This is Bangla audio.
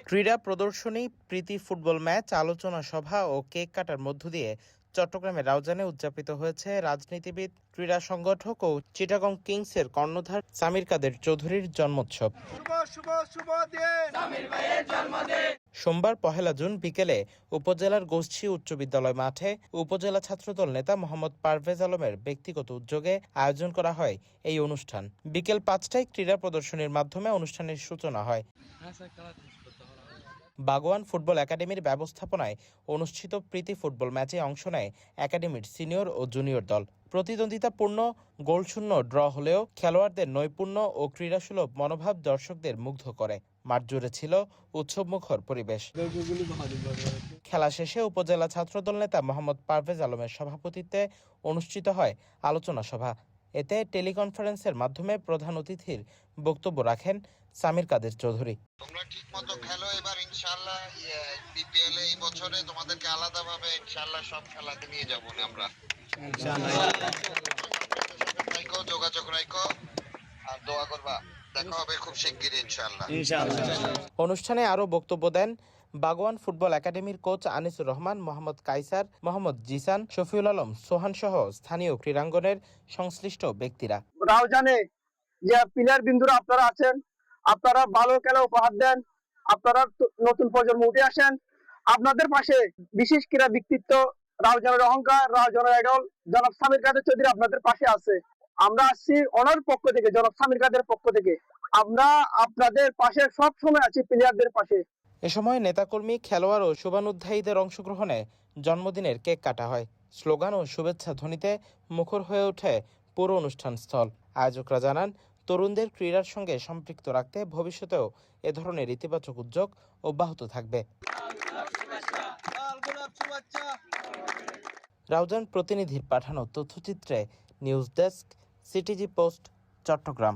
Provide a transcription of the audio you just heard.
ক্রীড়া প্রদর্শনী, প্রীতি ফুটবল ম্যাচ, আলোচনা সভা ও কেক কাটার মধ্য দিয়ে চট্টগ্রামের রাউজানে উদযাপিত হয়েছে রাজনীতিবিদ, ক্রীড়া সংগঠক ও চিটাগং কিংসের কর্ণধার সামির কাদের চৌধুরীর জন্মোৎসব। সোমবার ১ জুন বিকেলে উপজেলার গোষ্ঠী উচ্চ বিদ্যালয় মাঠে উপজেলা ছাত্রদল নেতা মোহাম্মদ পারভেজ আলমের ব্যক্তিগত উদ্যোগে আয়োজন করা হয় এই অনুষ্ঠান। বিকেল ৫টায় ক্রীড়া প্রদর্শনীর মাধ্যমে অনুষ্ঠানের সূচনা হয়। বাগোয়ান ফুটবল একাডেমির ব্যবস্থাপনায় অনুষ্ঠিত প্রীতি ফুটবল ম্যাচে অংশ নেয় একাডেমির সিনিয়র ও জুনিয়র দল। প্রতিদ্বন্দ্বিতাপূর্ণ, গোলশূন্য ড্র হলেও খেলোয়াড়দের নৈপুণ্য ও ক্রীড়াসুলভ মনোভাব দর্শকদের মুগ্ধ করে। মাঠ জুড়ে ছিল উৎসবমুখর পরিবেশ। খেলা শেষে উপজেলা ছাত্রদল নেতা মোহাম্মদ পারভেজ আলমের সভাপতিত্বে অনুষ্ঠিত হয় আলোচনা সভা। এতে টেলিকনফারেন্সের মাধ্যমে প্রধান অতিথির বক্তব্য রাখেন সামির কাদের চৌধুরী। তোমরা ঠিকমতো খেলো, এবার ইনশাআল্লাহ বিপিএল এই বছরে তোমাদেরকে আলাদাভাবে ইনশাআল্লাহ সব খেলাতে নিয়ে যাবো আমরা। যোগাযোগ রাখো আর দোয়া করবা, দেখা হবে খুব শিগগিরই ইনশাআল্লাহ। অনুষ্ঠানে আরো বক্তব্য দেন বাগোয়ান ফুটবল একাডেমির কোচ আনিসুর রহমান, মোহাম্মদ কাইসার, মোহাম্মদ জিসান, শফিউল আলম সোহান সহ স্থানীয় ক্রীড়াঙ্গনের সংশ্লিষ্ট ব্যক্তিরা। রাউজানে যে প্লেয়ার বিন্দুরা আপনারা আছেন, আপনারা ভালো খেলা উপহার দেন, আপনারা নতুন প্রজন্ম উঠে আসেন। আপনাদের পাশে বিশেষ ক্রীড়া ব্যক্তিত্ব, রাউজানের অহংকার, রাউজানের আইডল জনাব সামির কাদের চৌধুরী আপনাদের পাশে আছে। আমরা আসছি ওনার পক্ষ থেকে, জনাব সামির কাদের পক্ষ থেকে। আমরা আপনাদের পাশে সব সময় আছি, প্লেয়ারদের পাশে। এ সময় নেতাকর্মী, খেলোয়াড় ও শুভানুধ্যায়ীদের অংশগ্রহণে জন্মদিনের কেক কাটা হয়। স্লোগান ও শুভেচ্ছা ধ্বনিতে মুখর হয়ে ওঠে পুরো অনুষ্ঠান স্থল। আয়োজকরা জানান, তরুণদের ক্রীড়ার সঙ্গে সম্পৃক্ত রাখতে ভবিষ্যতেও এ ধরনের ইতিবাচক উদ্যোগ অব্যাহত থাকবে। রাউজান প্রতিনিধির পাঠানো তথ্যচিত্রে news desk, CTG post, Chittagong.